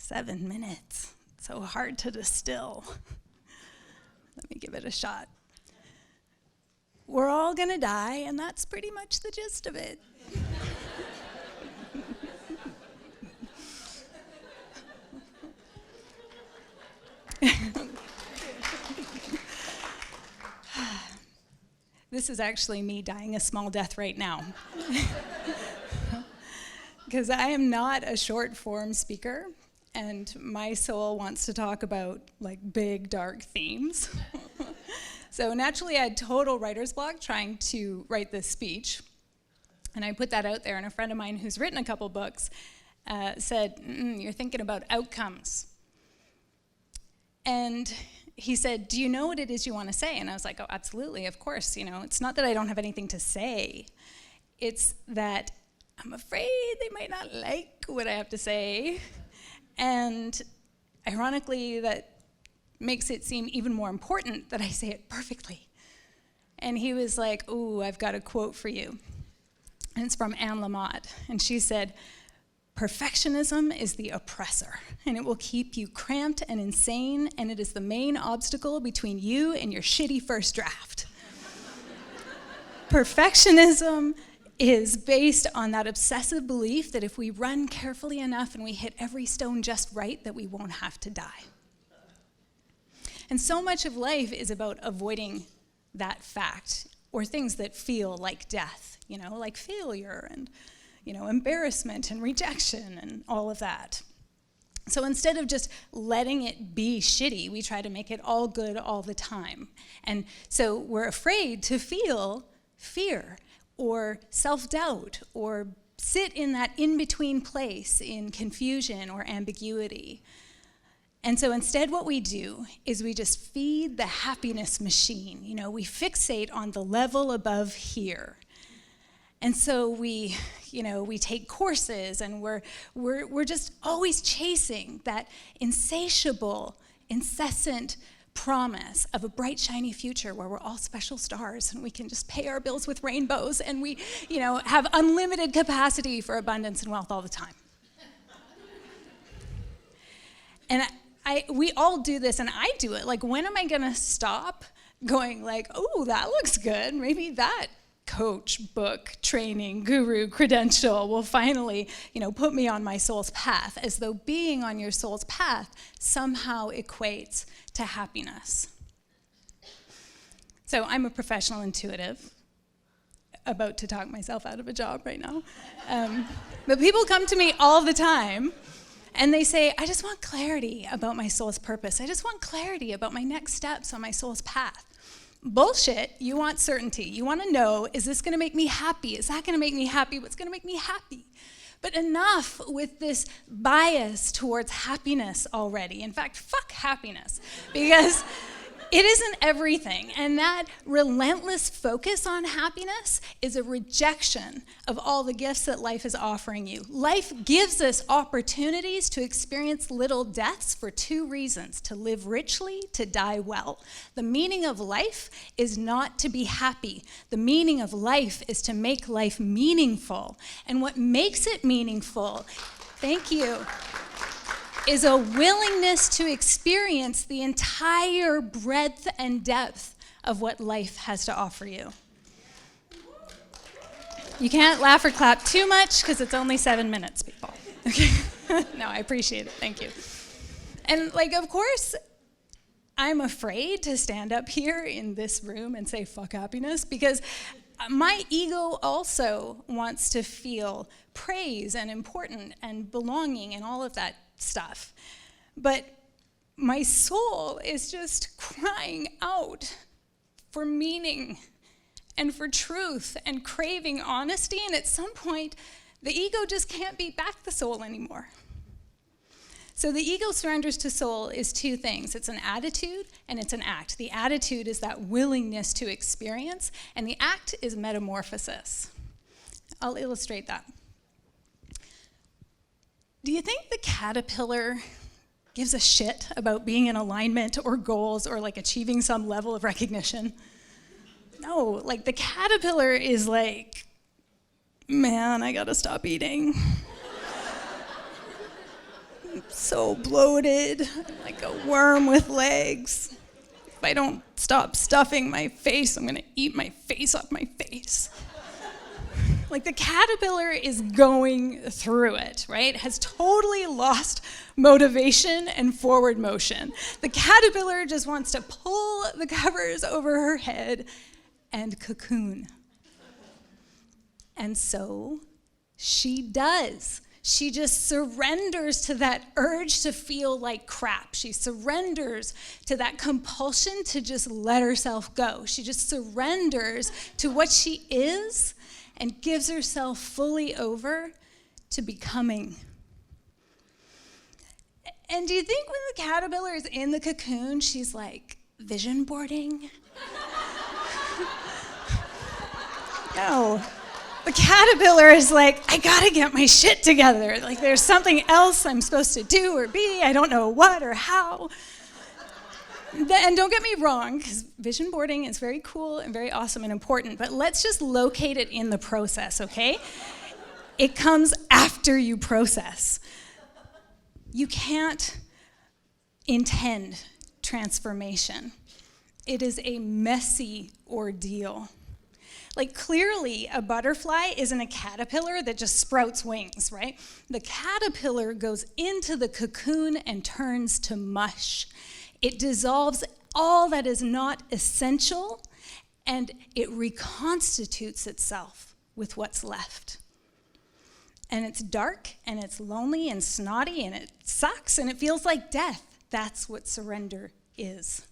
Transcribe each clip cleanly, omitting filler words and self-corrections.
7 minutes. So hard to distill. Let me give it a shot. We're all gonna die, and that's pretty much the gist of it. This is actually me dying a small death right now. Because I am not a short form speaker, and my soul wants to talk about like big, dark themes. So naturally, I had total writer's block trying to write this speech. And I put that out there, and a friend of mine who's written a couple books said, you're thinking about outcomes. And he said, do you know what it is you want to say? And I was like, oh, absolutely, of course. You know, it's not that I don't have anything to say. It's that I'm afraid they might not like what I have to say. And ironically, that makes it seem even more important that I say it perfectly. And he was like, ooh, I've got a quote for you. And it's from Anne Lamott. And she said, perfectionism is the oppressor, and it will keep you cramped and insane, and it is the main obstacle between you and your shitty first draft. Perfectionism is based on that obsessive belief that if we run carefully enough and we hit every stone just right, that we won't have to die. And so much of life is about avoiding that fact, or things that feel like death, you know, like failure and embarrassment and rejection and all of that. So instead of just letting it be shitty, we try to make it all good all the time. And so we're afraid to feel fear or self-doubt or sit in that in-between place in confusion or ambiguity. And so instead what we do is we just feed the happiness machine. You know, we fixate on the level above here. And so we take courses, and we're just always chasing that insatiable, incessant promise of a bright, shiny future where we're all special stars and we can just pay our bills with rainbows, and we, have unlimited capacity for abundance and wealth all the time. And we all do this, and I do it. Like, when am I gonna stop going like, oh, that looks good, maybe that coach, book, training, guru, credential will finally, put me on my soul's path, as though being on your soul's path somehow equates to happiness. So I'm a professional intuitive, about to talk myself out of a job right now. But people come to me all the time, and they say, I just want clarity about my soul's purpose. I just want clarity about my next steps on my soul's path. Bullshit. You want certainty. You want to know, is this going to make me happy? Is that going to make me happy? What's going to make me happy? But enough with this bias towards happiness already. In fact, fuck happiness, because it isn't everything. And that relentless focus on happiness is a rejection of all the gifts that life is offering you. Life gives us opportunities to experience little deaths for two reasons: to live richly, to die well. The meaning of life is not to be happy. The meaning of life is to make life meaningful. And what makes it meaningful, thank you, is a willingness to experience the entire breadth and depth of what life has to offer you. You can't laugh or clap too much, because it's only 7 minutes, people. Okay? No, I appreciate it. Thank you. And of course, I'm afraid to stand up here in this room and say, fuck happiness, because my ego also wants to feel praise and important and belonging and all of that stuff. But my soul is just crying out for meaning and for truth and craving honesty, and at some point, the ego just can't beat back the soul anymore. So the ego surrenders to soul is two things. It's an attitude and it's an act. The attitude is that willingness to experience, and the act is metamorphosis. I'll illustrate that. Do you think the caterpillar gives a shit about being in alignment or goals or achieving some level of recognition? No, the caterpillar is like, man, I gotta stop eating. I'm so bloated, I'm like a worm with legs. If I don't stop stuffing my face, I'm gonna eat my face off my face. Like the caterpillar is going through it, right? Has totally lost motivation and forward motion. The caterpillar just wants to pull the covers over her head and cocoon. And so she does. She just surrenders to that urge to feel like crap. She surrenders to that compulsion to just let herself go. She just surrenders to what she is and gives herself fully over to becoming. And do you think when the caterpillar is in the cocoon, she's like, vision boarding? No. The caterpillar is like, I gotta get my shit together. Like there's something else I'm supposed to do or be, I don't know what or how. And don't get me wrong, because vision boarding is very cool and very awesome and important, but let's just locate it in the process, okay? It comes after you process. You can't intend transformation. It is a messy ordeal. Like clearly a butterfly isn't a caterpillar that just sprouts wings, right? The caterpillar goes into the cocoon and turns to mush. It dissolves all that is not essential, and it reconstitutes itself with what's left. And it's dark, and it's lonely and snotty, and it sucks, and it feels like death. That's what surrender is.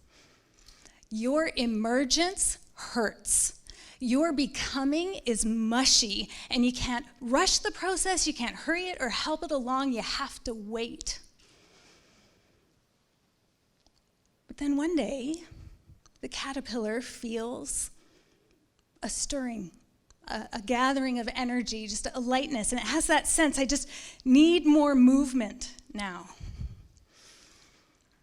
Your emergence hurts. Your becoming is mushy, and you can't rush the process, you can't hurry it or help it along, you have to wait. But then one day, the caterpillar feels a stirring, a gathering of energy, just a lightness, and it has that sense, I just need more movement now.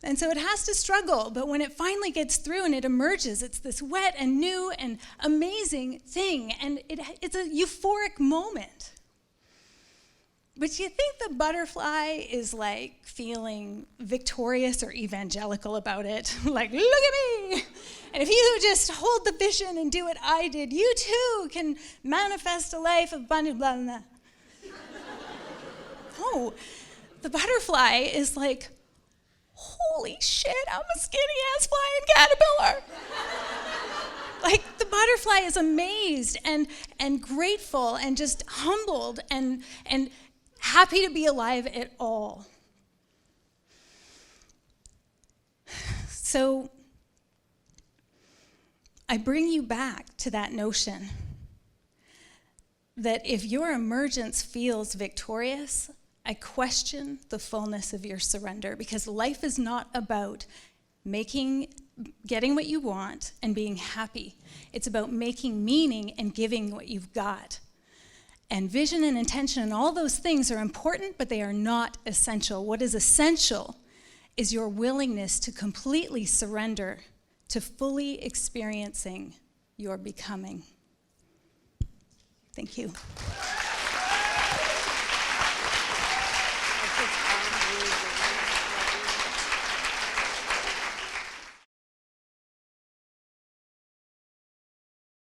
And so it has to struggle, but when it finally gets through and it emerges, it's this wet and new and amazing thing, and it's a euphoric moment. But you think the butterfly is like feeling victorious or evangelical about it? Like, look at me! And if you just hold the vision and do what I did, you too can manifest a life of abundance, blah, blah, blah. No, the butterfly is like, holy shit, I'm a skinny-ass flying caterpillar. Like, the butterfly is amazed and grateful and just humbled and happy to be alive at all. So I bring you back to that notion that if your emergence feels victorious, I question the fullness of your surrender, because life is not about getting what you want and being happy. It's about making meaning and giving what you've got. And vision and intention and all those things are important, but they are not essential. What is essential is your willingness to completely surrender to fully experiencing your becoming. Thank you.